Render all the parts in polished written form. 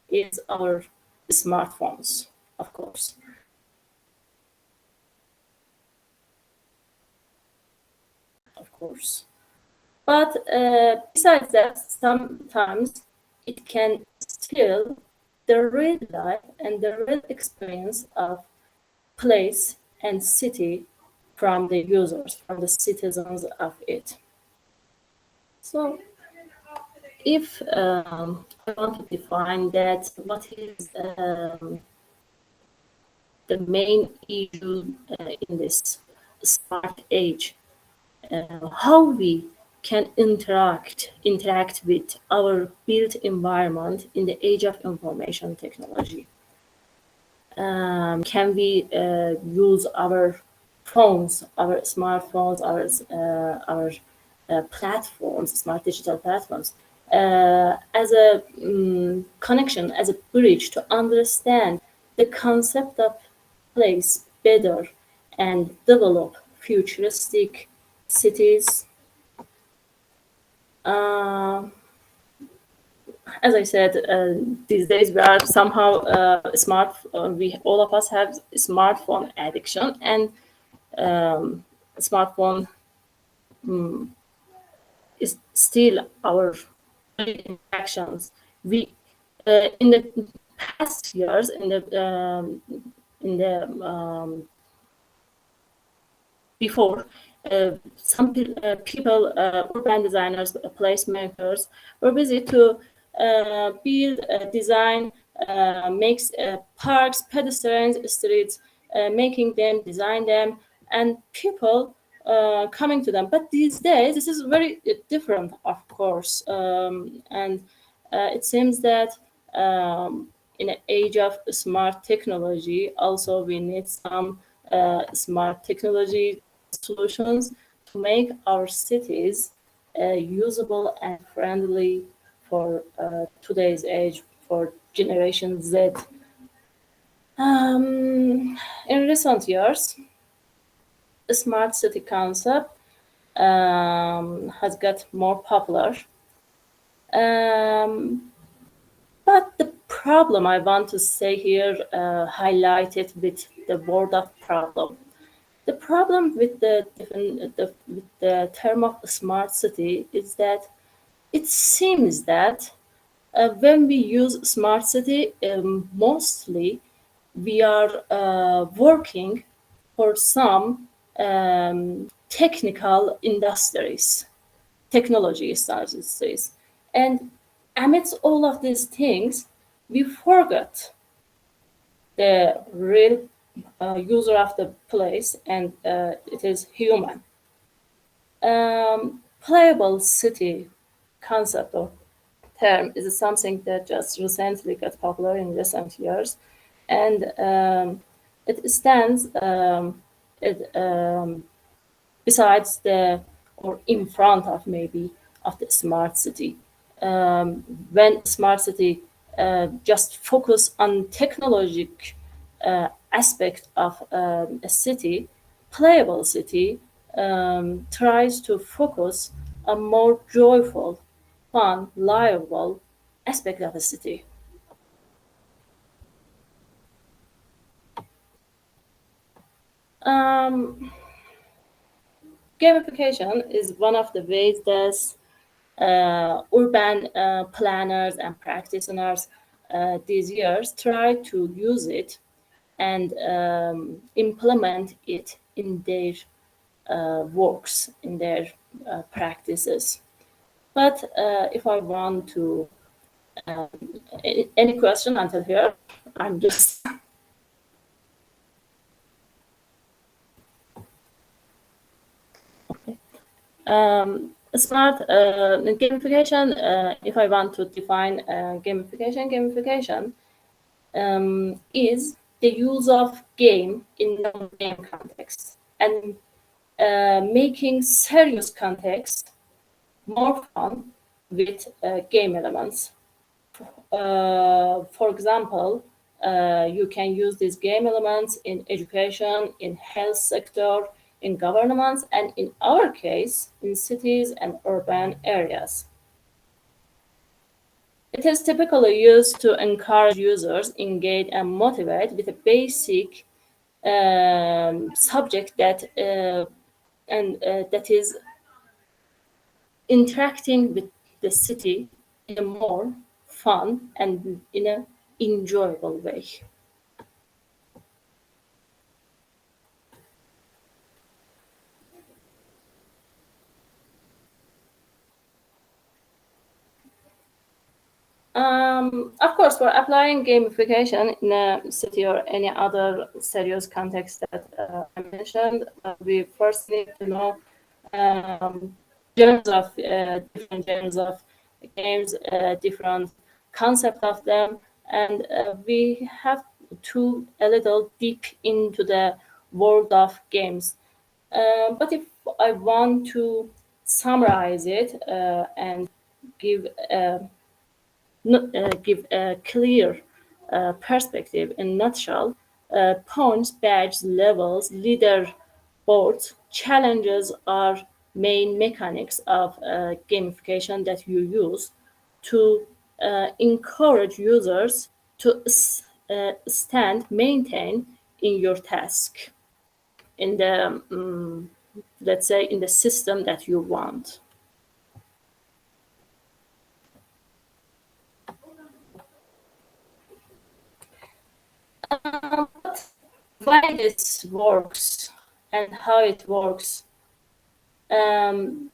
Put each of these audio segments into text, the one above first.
is our smartphones, of course. Of course. But besides that, sometimes it can steal the real life and the real experience of place and city from the users, from the citizens of it. So if I want to define that, what is the main issue in this smart age, how we can interact with our built environment in the age of information technology. Can we use our phones, our smartphones, our platforms, smart digital platforms, as a connection, as a bridge to understand the concept of place better and develop futuristic cities. Uh, as I said, these days we are somehow smart. We all of us have smartphone addiction, and smartphone is still our interactions. We in the past years, in the before, some people, urban designers, placemakers, were busy to build, design, makes parks, pedestrians, streets, making them, design them, and people coming to them. But these days, this is very different, of course, and it seems that in an age of smart technology, also we need some smart technology solutions to make our cities usable and friendly for today's age, for Generation Z. In recent years, the smart city concept has got more popular. Um, but the problem I want to say here, highlighted with the word of problem. The problem with with the term of smart city is that it seems that when we use smart city, mostly we are working for some technical industries, technology industries. And amidst all of these things, we forgot the real user of the place, and it is human. Playable city concept or term is something that just recently got popular in recent years, and it stands it, besides the or in front of maybe of the smart city. Um, when smart city just focus on technologic aspect of a city, playable city tries to focus on more joyful, fun, livable aspect of a city. Um, Gamification is one of the ways that urban planners and practitioners these years try to use it and implement it in their works, in their practices. But if I want to, um, any question until here, I'm just smart gamification. If I want to define gamification is the use of game in non-game context and making serious context more fun with game elements. For example, you can use these game elements in education, in health sector, in governments, and in our case, in cities and urban areas. It is typically used to encourage users, engage, and motivate with a basic subject that is interacting with the city in a more fun and in an enjoyable way. Of course, for applying gamification in a city or any other serious context that I mentioned, we first need to know um, genres of different genres of games, different concept of them, and we have to a little deep into the world of games. But if I want to summarize it and give give a clear perspective in nutshell, points, badges, levels, leader boards, challenges are main mechanics of gamification that you use to encourage users to stand, maintain in your task, in the, let's say, in the system that you want. Why this works and how it works. Um,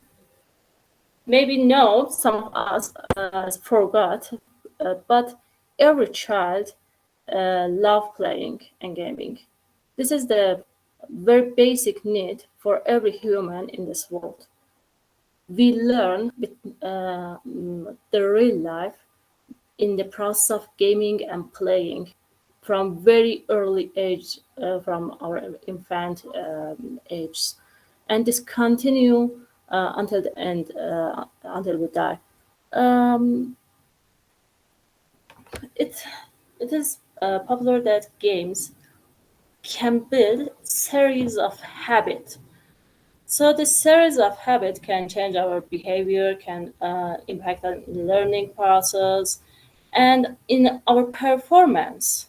Maybe no, some of us forgot, but every child love playing and gaming. This is the very basic need for every human in this world. We learn with the real life in the process of gaming and playing from very early age, from our infant age, and this continue until the end, until we die. Um, it it is popular that games can build series of habit. So this series of habit can change our behavior, can impact our learning process, and in our performance.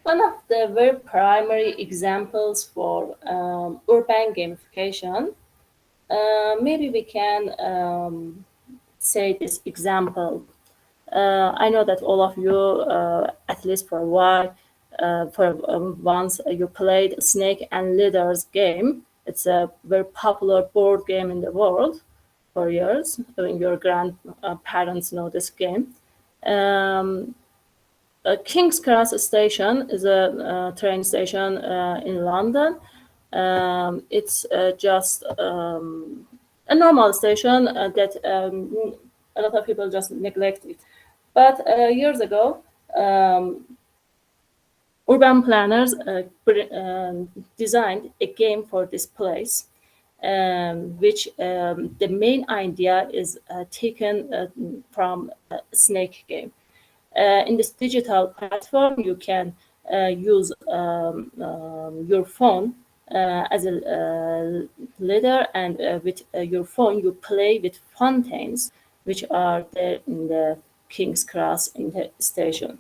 One of the very primary examples for urban gamification, maybe we can say this example. I know that all of you, at least for a while, for once you played Snake and Ladders game. It's a very popular board game in the world for years. I mean, your grandparents know this game. Um, King's Cross Station is a train station in London. It's just a normal station that a lot of people just neglect it. But years ago, um, urban planners designed a game for this place, which the main idea is taken from a snake game. In this digital platform, you can use your phone as a leader, and with your phone, you play with fountains, which are there in the King's Cross in the station.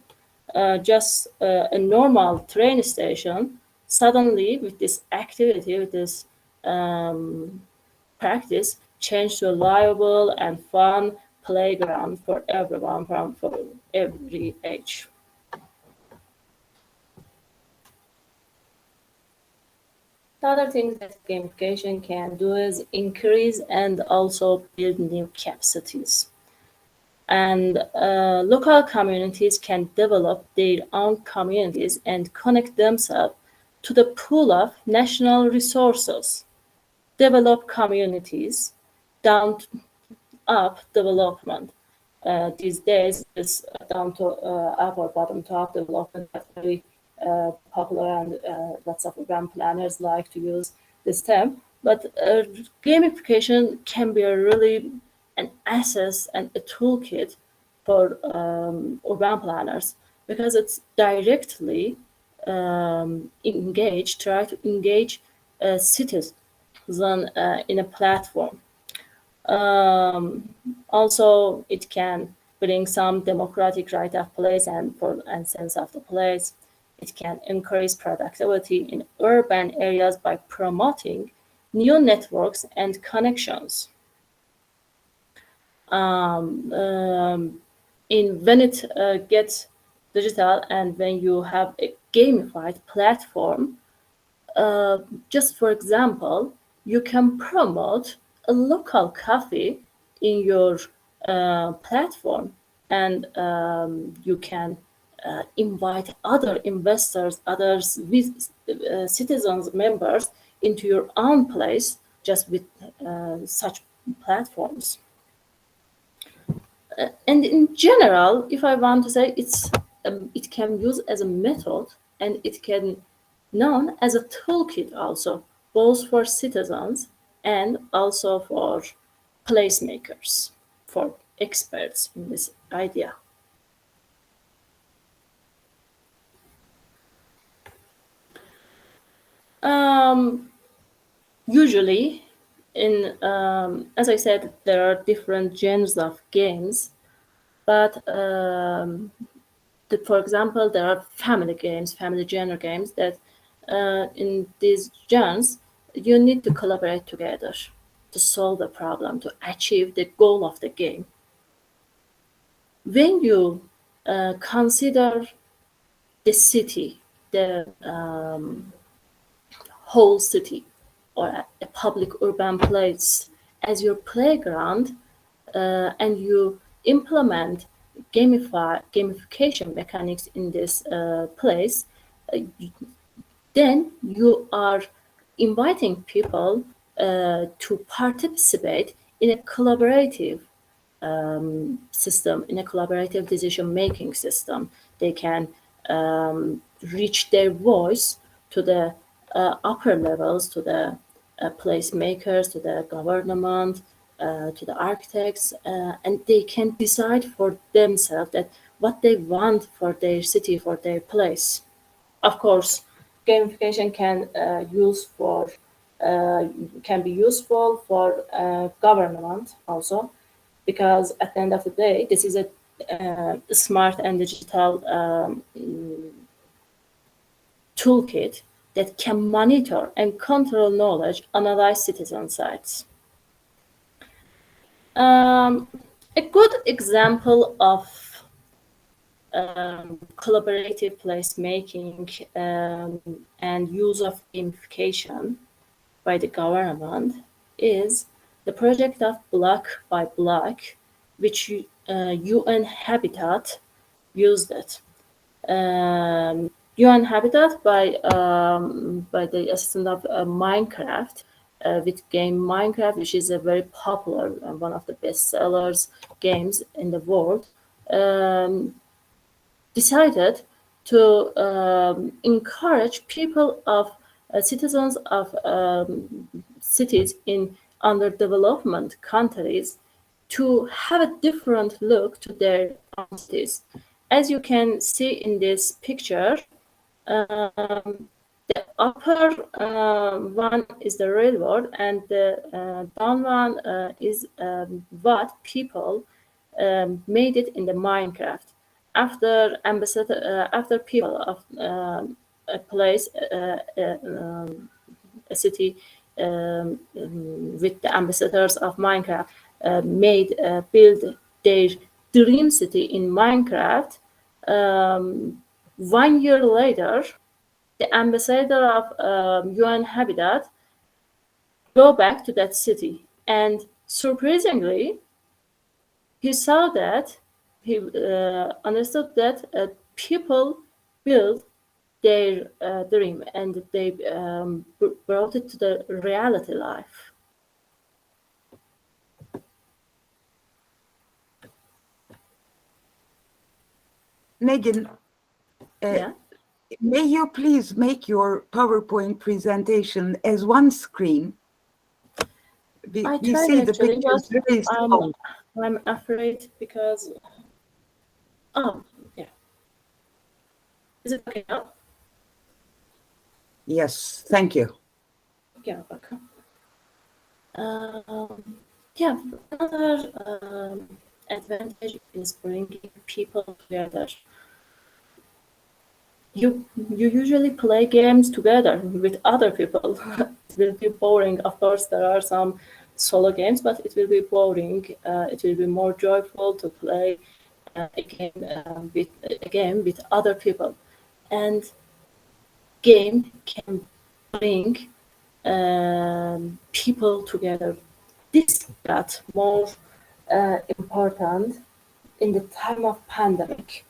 Just a normal train station, suddenly with this activity, with this um, practice, changed to a livable and fun playground for everyone from for every age. The other things that gamification can do is increase and also build new capacities. And local communities can develop their own communities and connect themselves to the pool of national resources. Develop communities down up development. These days, this down to up or bottom to up development is very popular, and lots of urban planners like to use this term. But gamification can be a really an asset and a toolkit for urban planners because it's directly try to engage citizens in a platform. Also, it can bring some democratic right of place and sense of the place. It can increase productivity in urban areas by promoting new networks and connections. When it gets digital and when you have a gamified platform, just for example, you can promote a local coffee in your platform, and you can invite other investors, others, citizens, members into your own place just with such platforms. And in general, if I want to say, it can use as a method, and it can known as a toolkit also, both for citizens and also for placemakers, for experts in this idea. Usually, as I said, there are different genres of games, but for example, there are family games, family genre games that in these genres, you need to collaborate together to solve a problem, to achieve the goal of the game. When you consider the city, the whole city, or a public urban place as your playground, and you implement gamification mechanics in this place, then you are inviting people to participate in a collaborative system, in a collaborative decision-making system. They can reach their voice to the upper levels, to the placemakers, to the government, to the architects, and they can decide for themselves that what they want for their city, for their place. Of course, gamification can be useful for government also, because at the end of the day, this is a smart and digital toolkit that can monitor and control knowledge, analyze citizen sites. A good example of collaborative placemaking and use of gamification by the government is the project of Block by Block, which UN Habitat used it. UN Habitat by the assistant of Minecraft, with game Minecraft, which is a very popular and one of the best sellers games in the world, decided to encourage people of citizens of cities in underdevelopment countries to have a different look to their cities. As you can see in this picture, the upper one is the real world, and the down one is what people made it in the Minecraft. After people of a place, a city, with the ambassadors of Minecraft, build their dream city in Minecraft. 1 year later, the ambassador of UN Habitat go back to that city, and surprisingly, he saw that he understood that people build their dream, and they brought it to the reality life. NEGİN, Yeah. may you please make your PowerPoint presentation as one screen? I We tried see the actually, pictures but very small. I'm afraid because. Oh, yeah. Is it okay now? Yes, thank you. Yeah, welcome. Yeah, another advantage is bringing people together. You usually play games together with other people. It will be boring. Of course, there are some solo games, but it will be boring. It will be more joyful to play a game with other people, and game can bring people together. This got more important in the time of pandemic.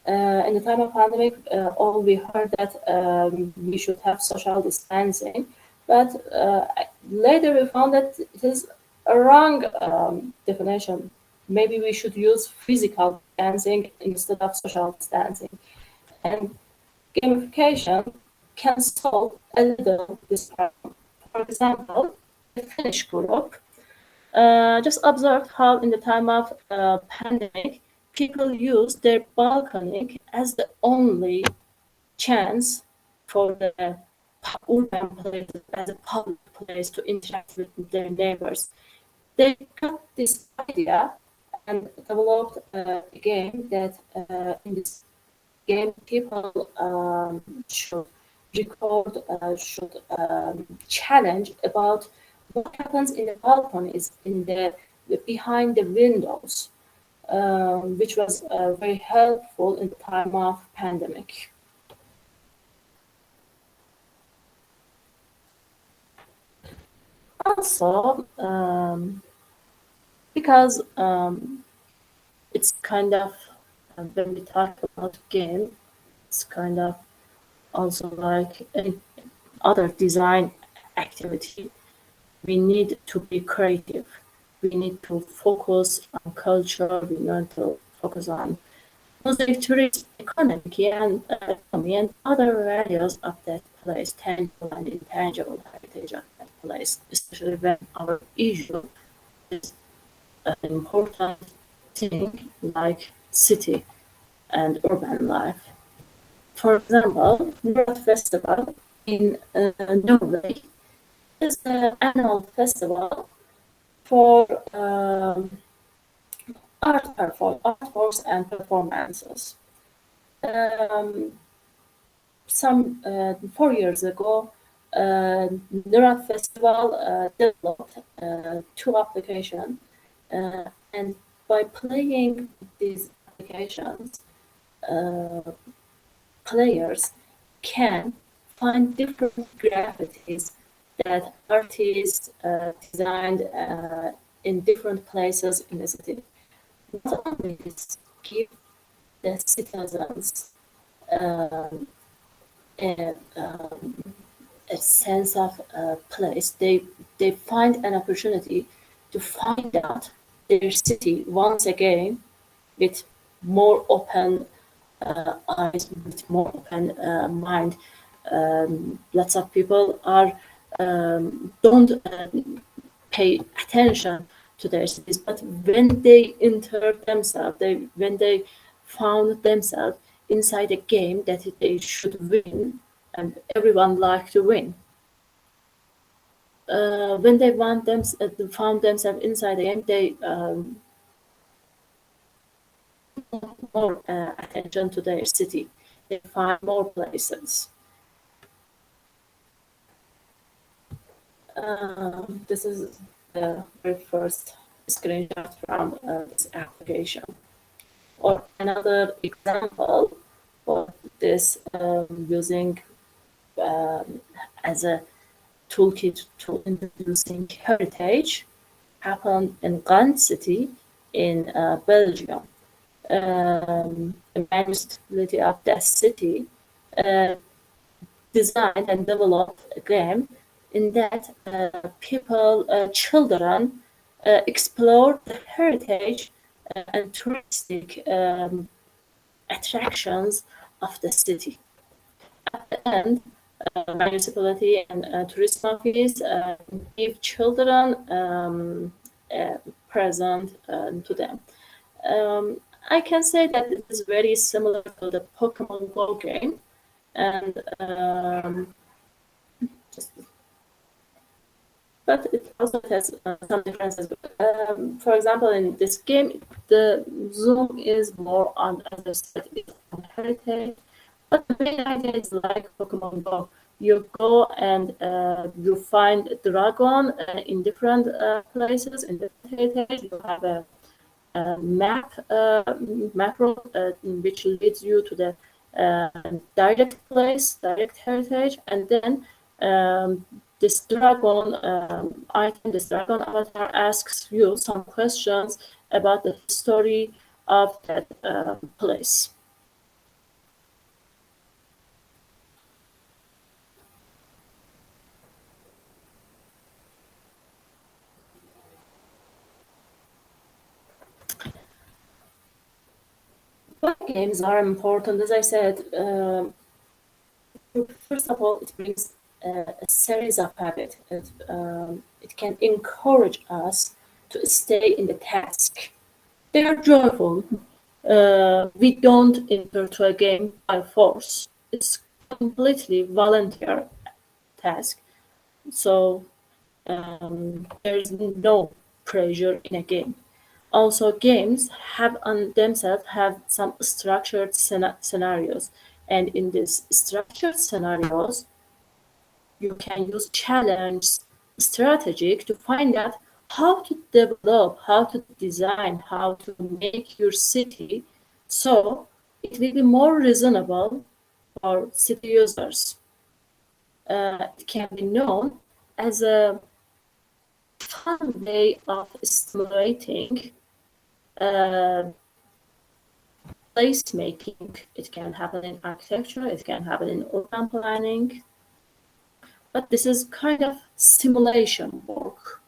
In the time of pandemic, all we heard that we should have social distancing, but later we found that it is a wrong definition. Maybe we should use physical distancing instead of social distancing. And gamification can solve a little this problem. For example, the Finnish group just observed how in the time of pandemic, people use their balcony as the only chance for the urban place, as a public place to interact with their neighbors. They got this idea and developed a game that in this game people should record, should challenge about what happens in the balconies, in the behind the windows, which was very helpful in the time of pandemic. Also, because it's kind of when we talk about game, it's kind of also like any other design activity. We need to be creative. We need to focus on culture. We need to focus on music, tourism, economy, and other values of that place, tangible and intangible heritage of that place, especially when our issue is an important thing like city and urban life. For example, North Festival in Norway is an annual festival for art forms and performances. Um, some 4 years ago, Neurat Festival developed two applications, and by playing these applications, uh, players can find different graffitis that artists designed in different places in the city. Not only this, give the citizens um, a, a sense of place. They find an opportunity to find out their city once again with more open eyes, with more open mind. Lots of people are don't pay attention to their cities, but when they enter themselves, when they found themselves inside a game that they should win, and everyone like to win. When they found themselves inside a game, they more attention to their city. They find more places. This is the very first screenshot from this application. Or another example of this using as a toolkit to introducing heritage happened in Ghent city in Belgium. The municipality of that city uh, designed and developed a game in that children explore the heritage and touristic attractions of the city. At the end, municipality and tourism office give children a present to them. I can say that it is very similar to the Pokemon Go game, and just but it also has some differences. For example, in this game, the zoom is more on, as I said, it's on heritage, but the main idea is like Pokemon Go. You go and you find a dragon in different places, in different heritage. You have a map road which leads you to the direct place, direct heritage, and then this dragon item, this dragon avatar asks you some questions about the history of that place. Why games are important? As I said, first of all, it brings a series of habits. It can encourage us to stay in the task. They are joyful. We don't enter to a game by force. It's completely volunteer task. So there is no pressure in a game. Also, games have on themselves have some structured scenarios, and in these structured scenarios, you can use challenge strategy to find out how to develop, how to design, how to make your city so it will be more reasonable for city users. It can be known as a fun way of stimulating placemaking. It can happen in architecture, it can happen in urban planning, but this is kind of simulation work.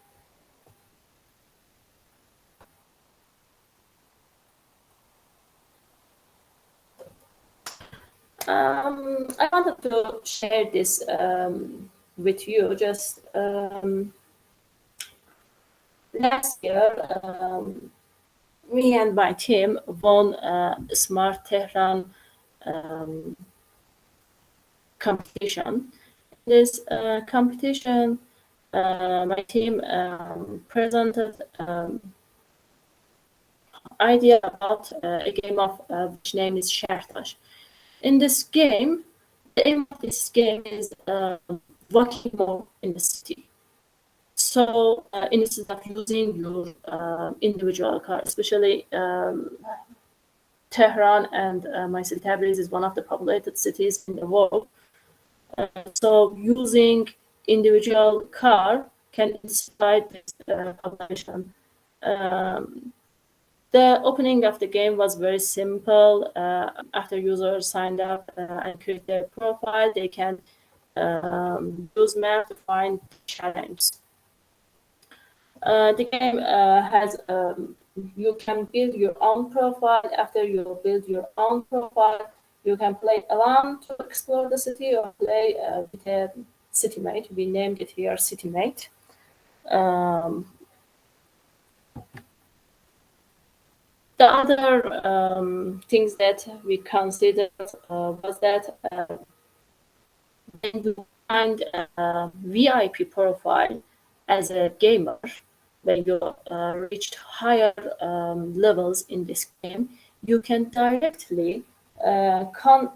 I wanted to share this with you. Just last year, me and my team won a Smart Tehran competition. This competition, my team presented idea about a game of which name is Shertash. In this game, the aim of this game is walking more in the city. So instead of using your individual car, especially Tehran and my city Tabriz is one of the populated cities in the world. So using individual car can inspire this population. The opening of the game was very simple. After users signed up and create their profile, they can use map to find challenge. The game has you can build your own profile. After you build your own profile, you can play alone to explore the city or play with a city mate. We named it here city mate. The other things that we considered was that when you find a VIP profile as a gamer, when you reached higher levels in this game, you can directly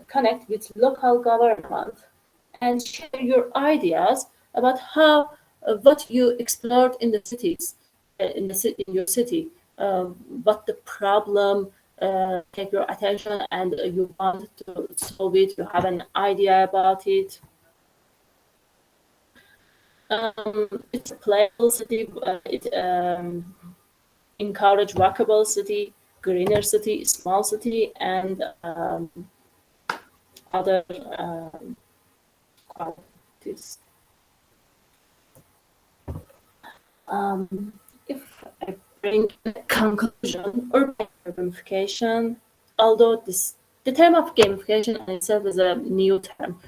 connect with local government and share your ideas about how what you explored in the cities, in your city, what the problem take your attention and you want to solve it. You have an idea about it. It's a playable city. It encourage walkable city, greener city, small city, and other qualities. If I bring a conclusion, urban gamification, although the term of gamification in itself is a new term.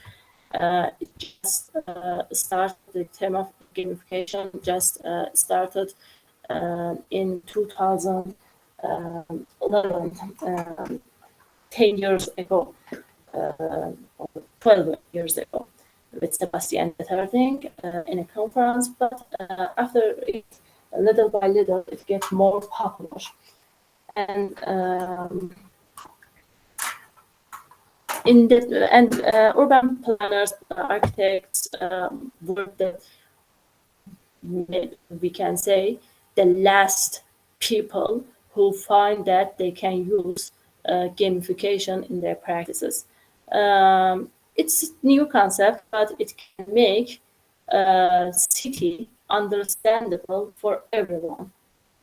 It just started, the term of gamification just started in 2011, 10 years ago, or 12 years ago, with Sebastian Deterding in a conference, but after it, little by little, it gets more popular. And urban planners, architects were the, we can say, the last people who find that they can use gamification in their practices. It's a new concept, but it can make city understandable for everyone.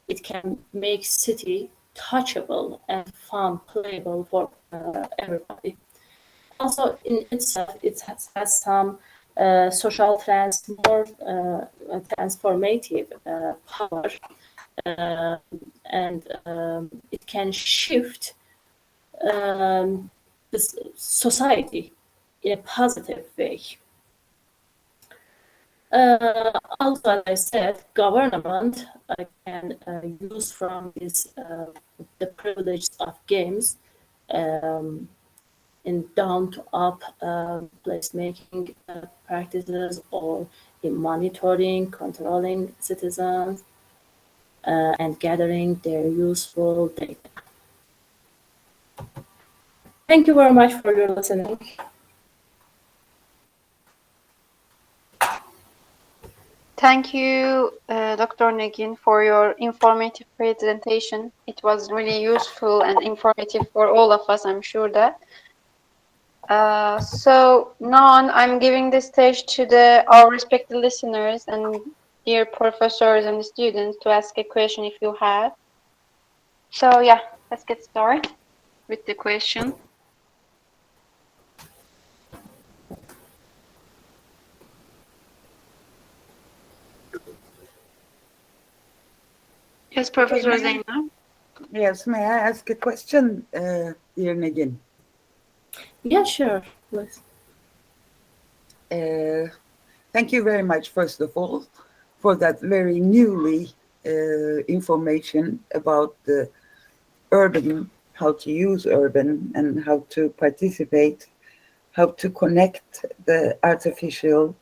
It can make city touchable and fun, playable for everybody. Also, in itself, it has some social transformative power, and it can shift this society in a positive way. Also, as I said, government can use from this the privilege of games in down-to-up placemaking practices, or in monitoring, controlling citizens, and gathering their useful data. Thank you very much for your listening. Thank you, Dr. Negin, for your informative presentation. It was really useful and informative for all of us, I'm sure that. So now I'm giving the stage to our respected listeners and dear professors and students to ask a question if you have. So yeah, let's get started with the question. Yes, Professor Zeynep. Yes, may I ask a question, dear Negin? Yeah, sure. Please. Thank you very much, first of all, for that very newly information about the urban, how to use urban and how to participate, how to connect the artificial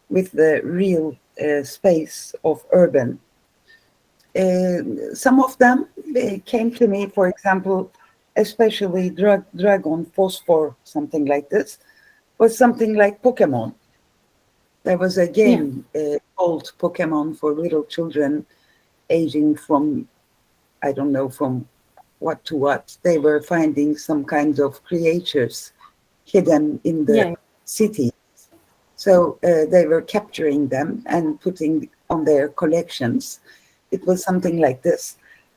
with the real space of urban. Some of them came to me, for example, especially Dragon, Phosphor, something like this, was something like Pokemon. There was a game called Pokemon for little children aging from, I don't know, from what to what. They were finding some kinds of creatures hidden in the city. So they were capturing them and putting on their collections. It was something like this.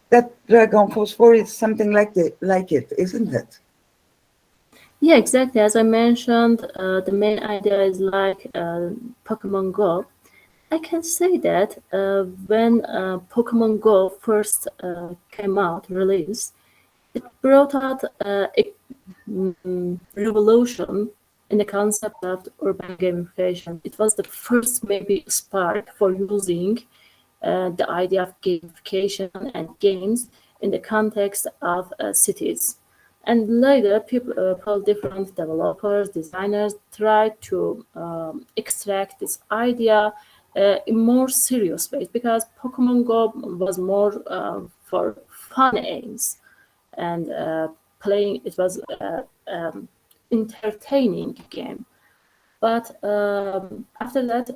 That Dragon Phosphor is something like it, isn't it? Yeah, exactly. As I mentioned, the main idea is like Pokemon Go. I can say that when Pokemon Go first came out, released, it brought out a revolution in the concept of urban gamification. It was the first maybe spark for using the idea of gamification and games in the context of cities. And later, people, different developers, designers, tried to extract this idea in more serious ways, because Pokemon Go was more for fun aims, and playing it was entertaining game. But after that,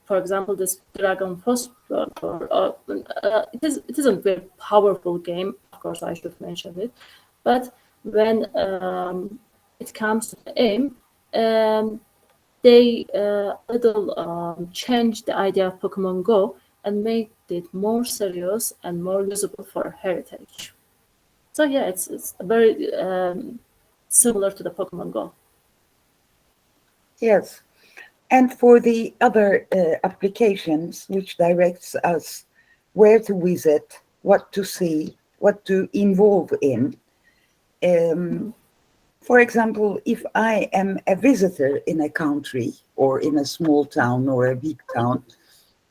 for example, this Dragon Phosphor, it isn't a very powerful game. Of course, I should mention it. But when it comes to the aim, they little changed the idea of Pokemon Go and made it more serious and more usable for heritage. So yeah, it's very similar to the Pokemon Go. Yes. And for the other applications, which directs us where to visit, what to see, what to involve in. For example, if I am a visitor in a country or in a small town or a big town,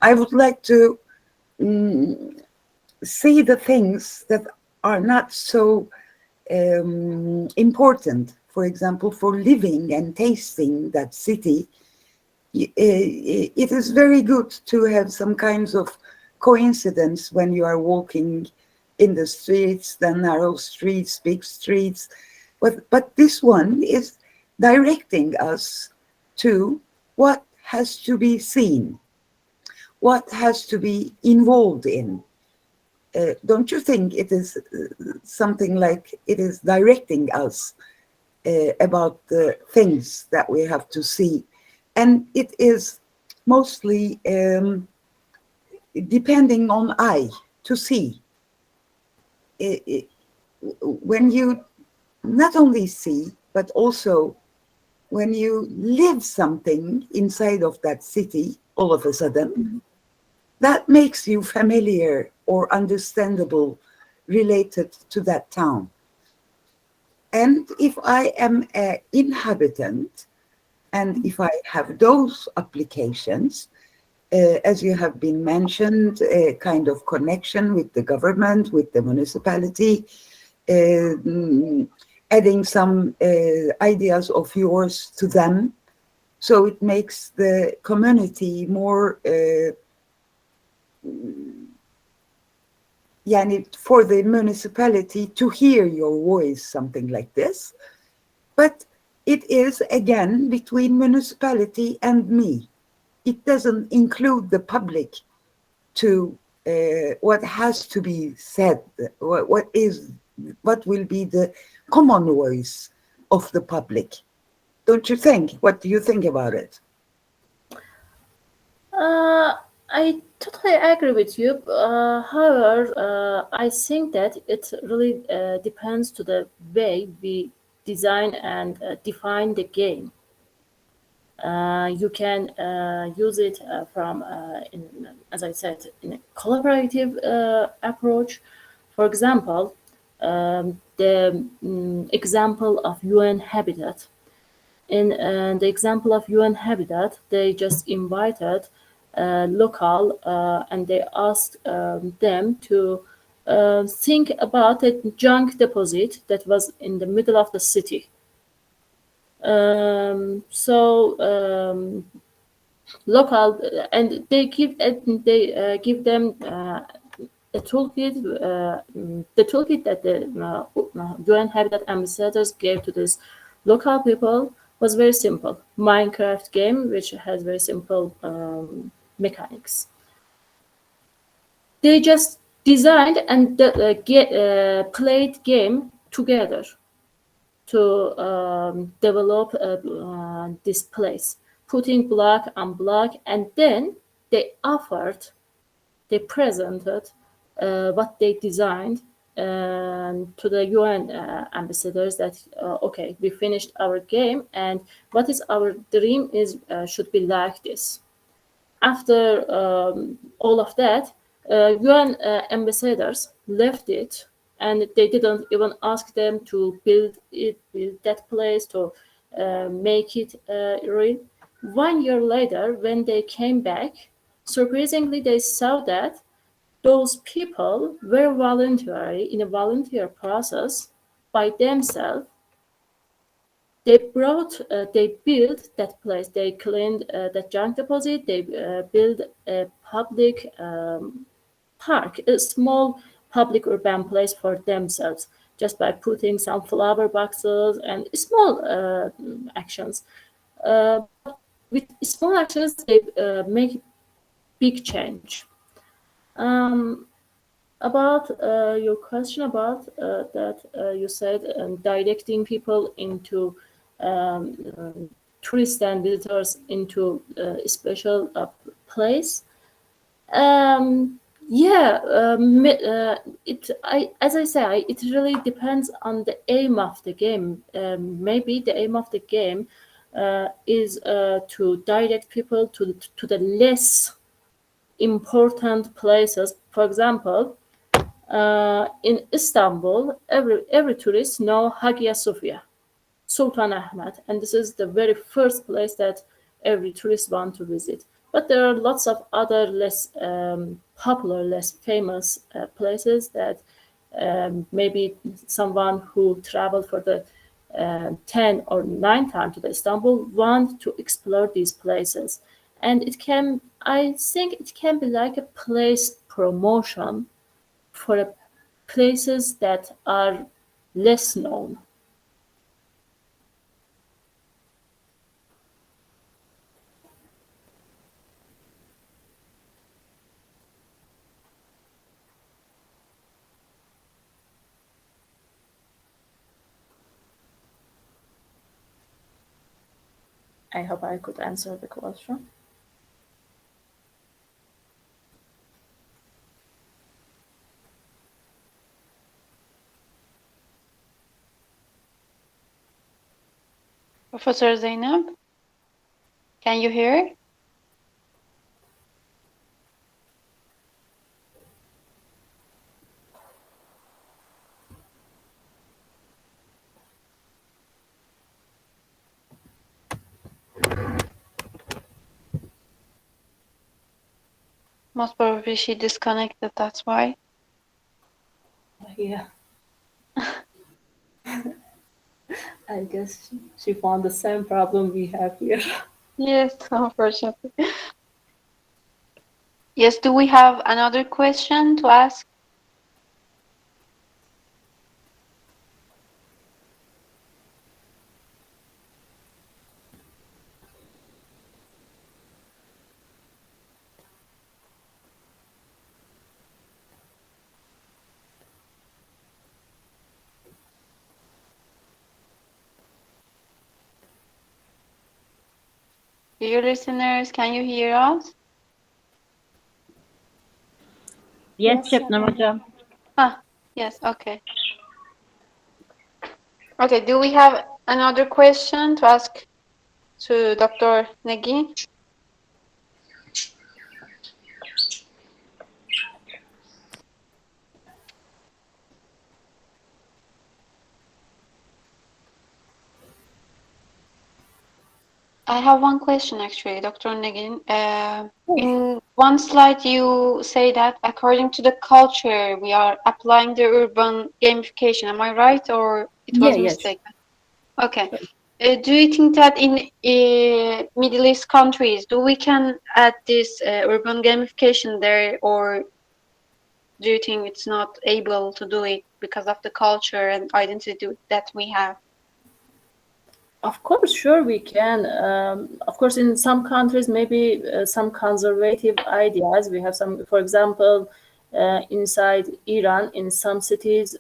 I would like to see the things that are not so important. For example, for living and tasting that city, it is very good to have some kinds of coincidence when you are walking in the streets, the narrow streets, big streets. But this one is directing us to what has to be seen, what has to be involved in. Don't you think it is something like it is directing us about the things that we have to see? And it is mostly depending on eye to see. When you not only see, but also when you live something inside of that city, all of a sudden, that makes you familiar or understandable related to that town. And if I am an inhabitant, and if I have those applications, as you have been mentioned, a kind of connection with the government, with the municipality, adding some ideas of yours to them. So it makes the community more, for the municipality to hear your voice, something like this. But it is, again, between municipality and me. It doesn't include the public to what has to be said, what will be the common voice of the public. Don't you think? What do you think about it? I totally agree with you. However, I think that it really depends to the way we design and define the game. You can use it as I said, in a collaborative approach. For example, the example of UN Habitat. In the example of UN Habitat, they just invited local and they asked them to think about a junk deposit that was in the middle of the city. Local, and they give them a toolkit. The toolkit that the UN Habitat ambassadors gave to these local people was very simple. Minecraft game, which has very simple mechanics. They just designed and played game together to develop this place, putting block on block, and then they presented what they designed to the UN ambassadors that okay, we finished our game, and what is our dream is should be like this. After all of that, UN ambassadors left it, and they didn't even ask them to build that place, to make it real. 1 year later, when they came back, surprisingly, they saw that those people were voluntary in a volunteer process by themselves. They built that place. They cleaned that junk deposit. They built a public park, a small public urban place for themselves, just by putting some flower boxes and small actions. With small actions, they make big change. About your question about that you said directing people into tourists and visitors into a special place. As I say, it really depends on the aim of the game. Maybe the aim of the game is to direct people to the less important places. For example, in Istanbul, every tourist know Hagia Sophia, Sultan Ahmed, and this is the very first place that every tourist want to visit. But there are lots of other less popular, less famous places that maybe someone who traveled for the 10 or 9 times to Istanbul want to explore these places. And I think it can be like a place promotion for places that are less known. I hope I could answer the question. Professor Zainab, can you hear? Most probably she disconnected, that's why. Yeah. I guess she found the same problem we have here. Yes, unfortunately. Yes, do we have another question to ask? Dear listeners, can you hear us? Yes, Şebnem hocam. Ah, yes, okay. Okay, do we have another question to ask to Dr. Negin? I have one question actually, Dr. Negin. In one slide you say that according to the culture we are applying the urban gamification. Am I right or it was Yeah, mistaken? Okay. Do you think that in Middle East countries, do we can add this urban gamification there, or do you think it's not able to do it because of the culture and identity that we have? of course, sure we can. Of course, in some countries, maybe some conservative ideas. We have some, for example, inside Iran, in some cities,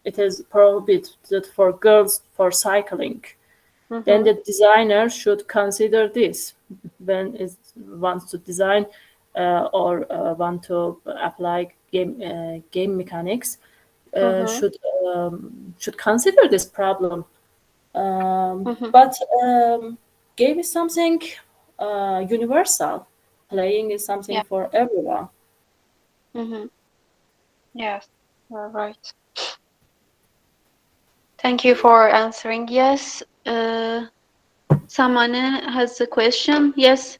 it is prohibited for girls for cycling. Then the designer should consider this when it wants to design or want to apply game mechanics. Should consider this problem. But game is something universal. Playing is something Yeah. for everyone. Yes, you're right. Thank you for answering. Yes, Samane has a question. Yes,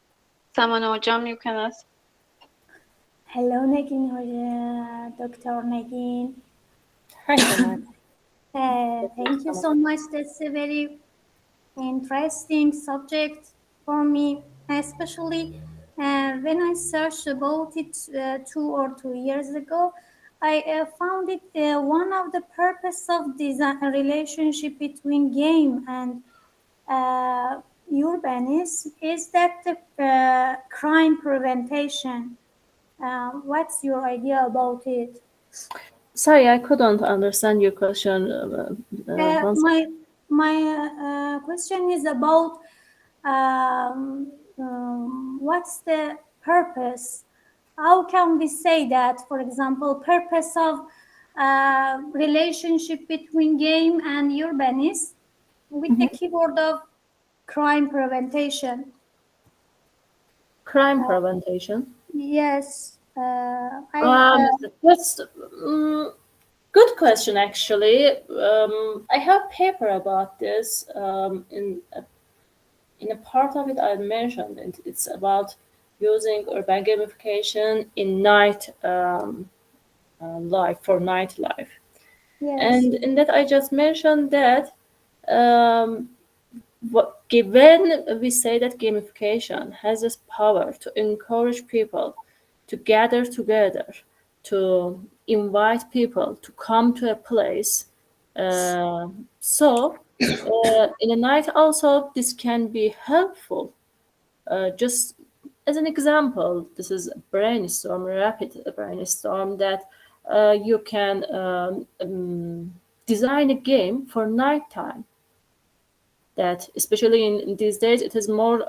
Samane hocam, you can ask. Hello, Negin Hoca, Dr. Negin. Hi, Saman. Thank you so much. That's a very interesting subject for me, especially when I searched about it 2 or 3 years ago. I found it one of the purpose of design relationship between game and urbanism is that the crime prevention. What's your idea about it? Sorry, I couldn't understand your question. Once. My question is about what's the purpose? How can we say that, for example, purpose of relationship between game and urbanism with the keyword of crime prevention? Crime prevention. Yes, That's good question, actually. I have paper about this. In a part of it, I mentioned it. It's about using urban gamification in night life for nightlife. yes. And in that, I just mentioned that When we say that gamification has this power to encourage people to gather together, to invite people to come to a place, in a night also this can be helpful. Just as an example, this is a brainstorm, a rapid brainstorm that you can design a game for nighttime. That especially in these days, it is more.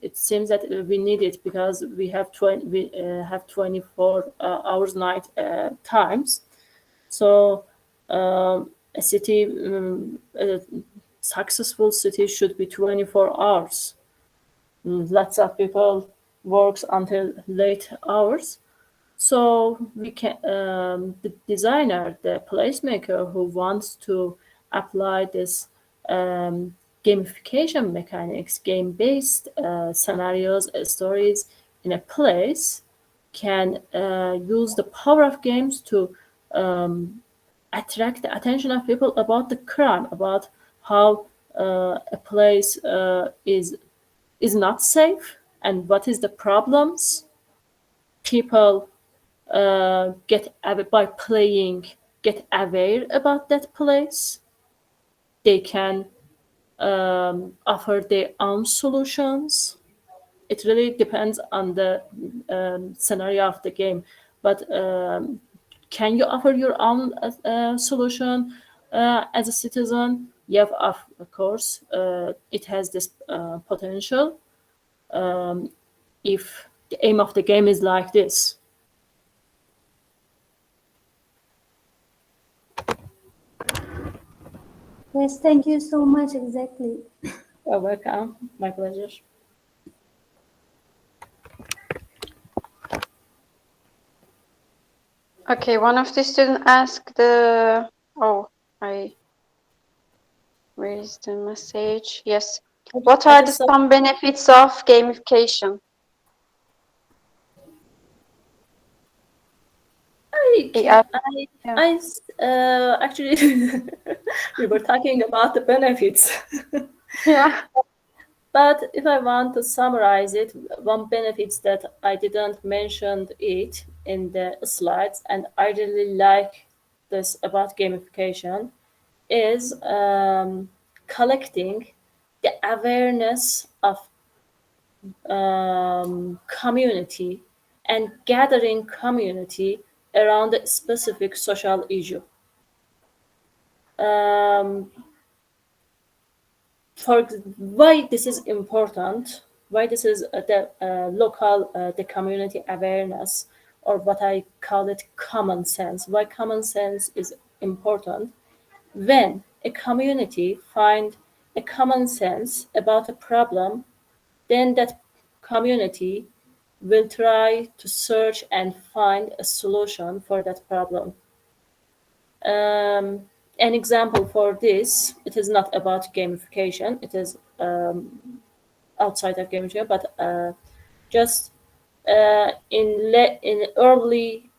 It seems that we need it because we have 24 hours night times. So a city, a successful city, should be 24 hours. Lots of people works until late hours. So we can the designer, the placemaker who wants to apply this gamification mechanics, game-based scenarios, stories in a place, can use the power of games to attract the attention of people about the crime, about how a place is not safe and what is the problems. People by playing, get aware about that place. They can offer their own solutions. It really depends on the scenario of the game, but can you offer your own solution as a citizen? Yeah, of course, it has this potential if the aim of the game is like this. Yes, thank you so much. Exactly. You're welcome. My pleasure. Okay, one of the students asked where is the message? Yes. What are the some benefits of gamification? Actually, we were talking about the benefits. Yeah. But if I want to summarize it, one benefit that I didn't mention it in the slides, and I really like this about gamification, is collecting the awareness of community and gathering community around a specific social issue. For why this is important, why this is the local, the community awareness, or what I call it common sense. Why common sense is important? When a community find a common sense about a problem, then that community will try to search and find a solution for that problem. An example for this, it is not about gamification, it is outside of gamification, but just in early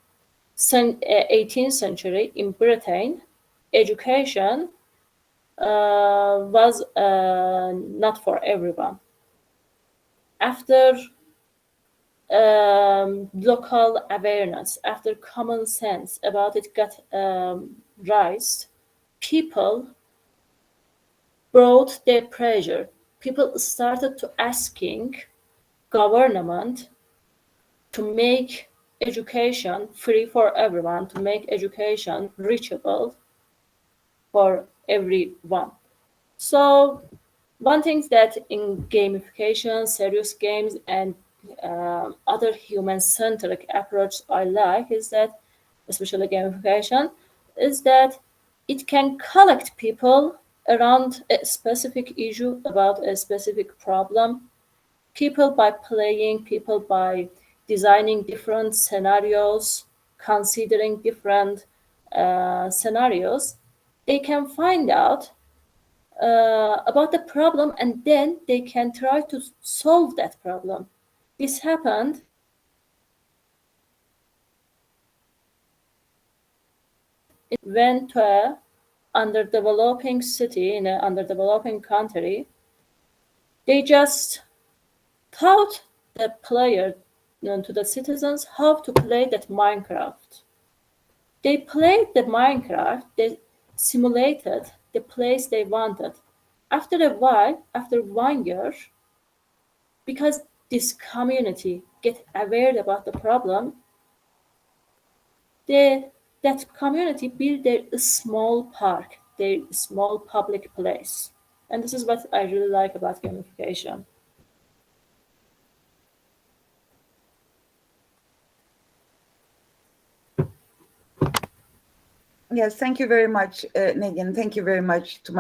18th century in Britain, education was not for everyone. After local awareness, after common sense about it got raised, people brought their pressure. People started to asking government to make education free for everyone, to make education reachable for everyone. So one thing that in gamification, serious games, and other human-centric approach I like is that, especially gamification, is that it can collect people around a specific issue, about a specific problem. People by playing, people by designing different scenarios, considering different scenarios, they can find out about the problem, and then they can try to solve that problem. This happened it went to a underdeveloping city, in an underdeveloping country, they just taught the player, to the citizens, how to play that Minecraft. They played the Minecraft, they simulated the place they wanted. After a while, after 1 year, because this community get aware about the problem, that community build their small park, their small public place. And this is what I really like about gamification. Yes, thank you very much, Negin. Thank you very much to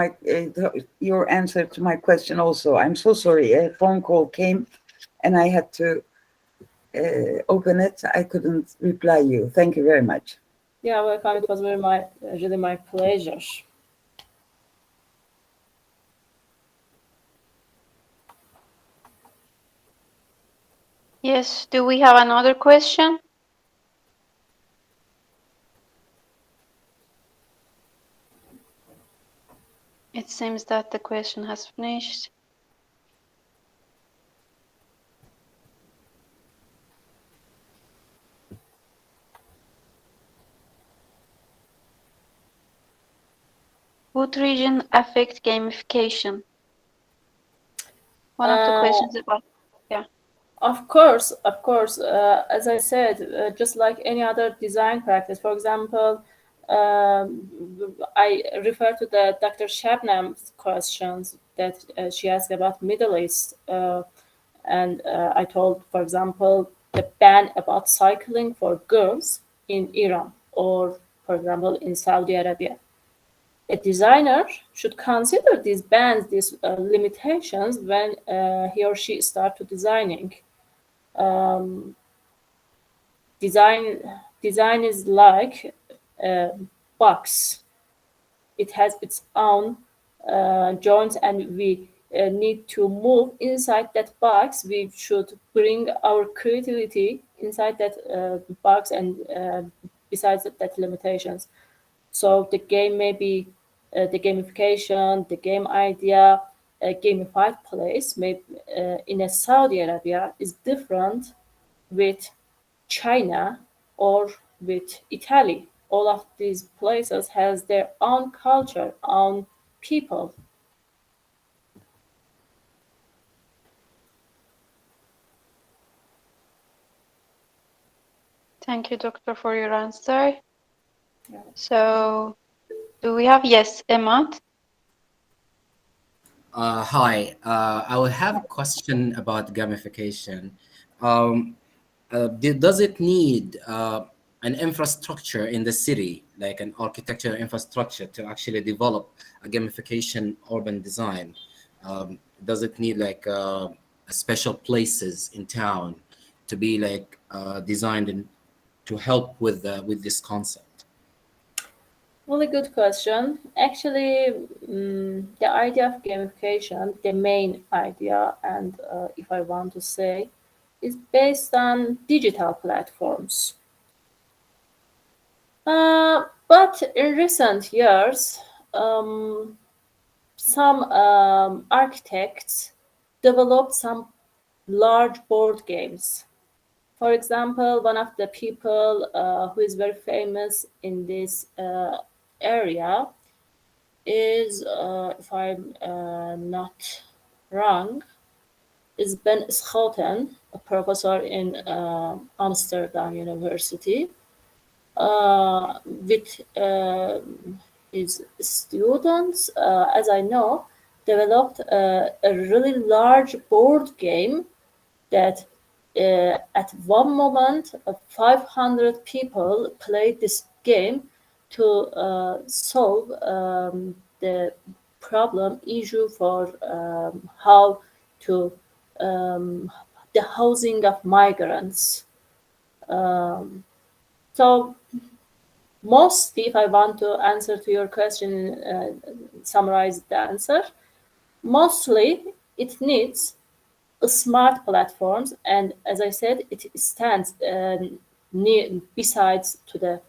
your answer to my question also. I'm so sorry, a phone call came and I had to open it. I couldn't reply you. Thank you very much. Yeah, welcome. It was really my pleasure. Yes, do we have another question? It seems that the question has finished. Would region affect gamification? One of the questions about, yeah. Of course. As I said, just like any other design practice, for example, I refer to the Dr. Shabnam's questions that she asked about Middle East. And I told, for example, the ban about cycling for girls in Iran, or, for example, in Saudi Arabia. A designer should consider these bans, these limitations when he or she start to designing. Design is like a box. It has its own joints, and we need to move inside that box. We should bring our creativity inside that box, and besides that limitations. So the game may be the gamification, the game idea, a gamified place, maybe in a Saudi Arabia is different with China or with Italy. All of these places has their own culture, own people. Thank you, Doctor, for your answer. Yeah. So, do we have, yes, Emad? Hi, I will have a question about gamification. Does it need an infrastructure in the city, like an architecture infrastructure, to actually develop a gamification urban design? Does it need like special places in town to be like designed and to help with this concept? Really good question. Actually, the idea of gamification, the main idea, and if I want to say, is based on digital platforms. But in recent years, some architects developed some large board games. For example, one of the people who is very famous in this area is, if I'm not wrong, is Ben Schouten, a professor in Amsterdam University, with his students, as I know, developed a really large board game that at one moment 500 people played this game to solve the problem issue for how to the housing of migrants. So mostly, if I want to answer to your question, summarize the answer, mostly it needs smart platforms, and as I said, it stands near besides to the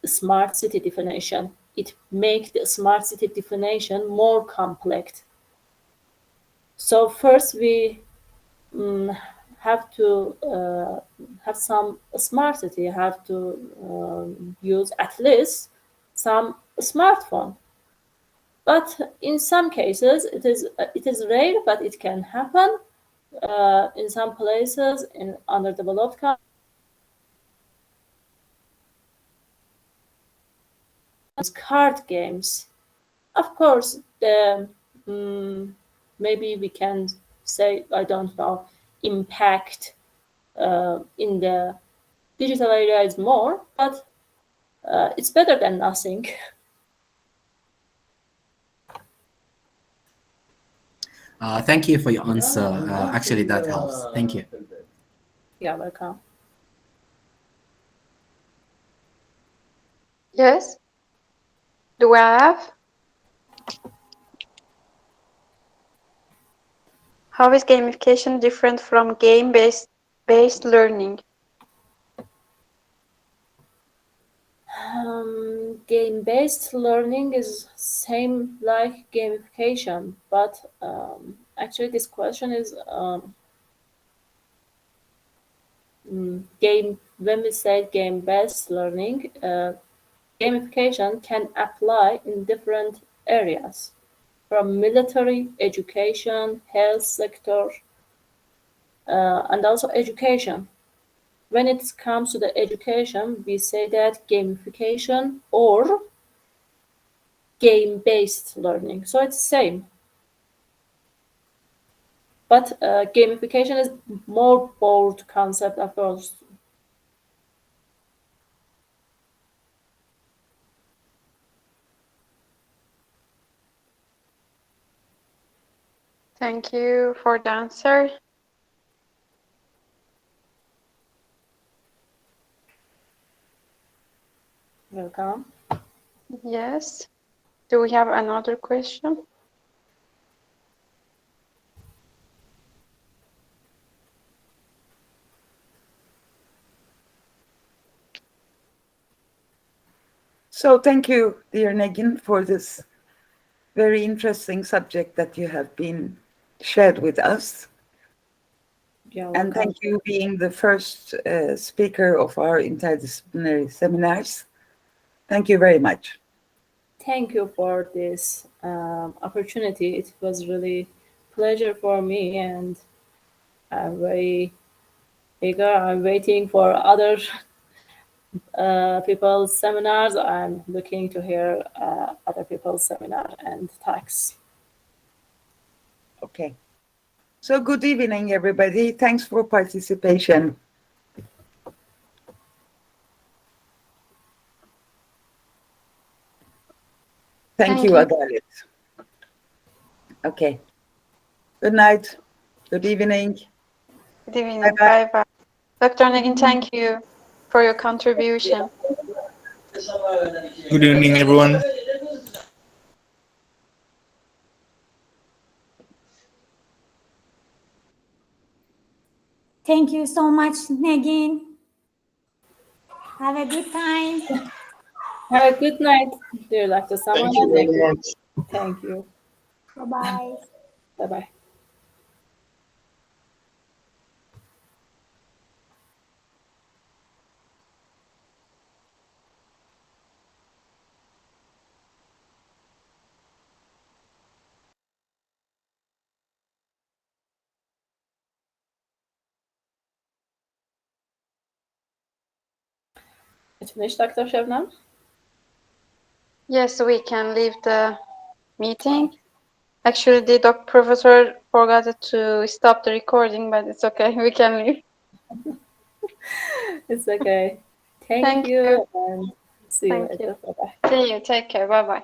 smart city definition. it makes the smart city definition more complex. So first we have to have some smart city, have to use at least some smartphone. But in some cases, it is rare, but it can happen. In some places, in underdeveloped countries, card games. Of course, the maybe we can say, I don't know, impact in the digital area is more, but it's better than nothing. Thank you for your answer. Actually, that helps. Thank you. You're welcome. Yes. Do I have? How is gamification different from game-based learning? Game-based learning is same like gamification, but actually this question is game. When we say game-based learning, gamification can apply in different areas, from military, education, health sector, and also education. When it comes to the education, we say that gamification or game-based learning. So it's same. But gamification is more broad concept, of course. Thank you for the answer. Welcome. Yes. Do we have another question? So thank you, dear Negin, for this very interesting subject that you have been shared with us. You're And welcome. thank you being the first speaker of our interdisciplinary seminars. Thank you very much. Thank you for this opportunity. It was really pleasure for me, and I'm very eager. I'm waiting for other people's seminars. I'm looking to hear other people's seminar and talks. Okay. So good evening, everybody. Thanks for participation. Thank you, AZALİ. Okay. Good night. Good evening. Good evening. Bye-bye. Bye-bye. Dr. Negin, thank you for your contribution. Good evening, everyone. Thank you so much, Negin. Have a good time. Have a good night, dear Dr. Samana. Thank you very much. Thank you. Bye-bye. Bye-bye. It's finished, Dr. Shebnem? Yes, we can leave the meeting. Actually, the professor forgot to stop the recording, but it's okay. We can leave. It's okay. Thank Thank you, you. and see you Thank later. you. Bye-bye. See you. Take care. Bye-bye.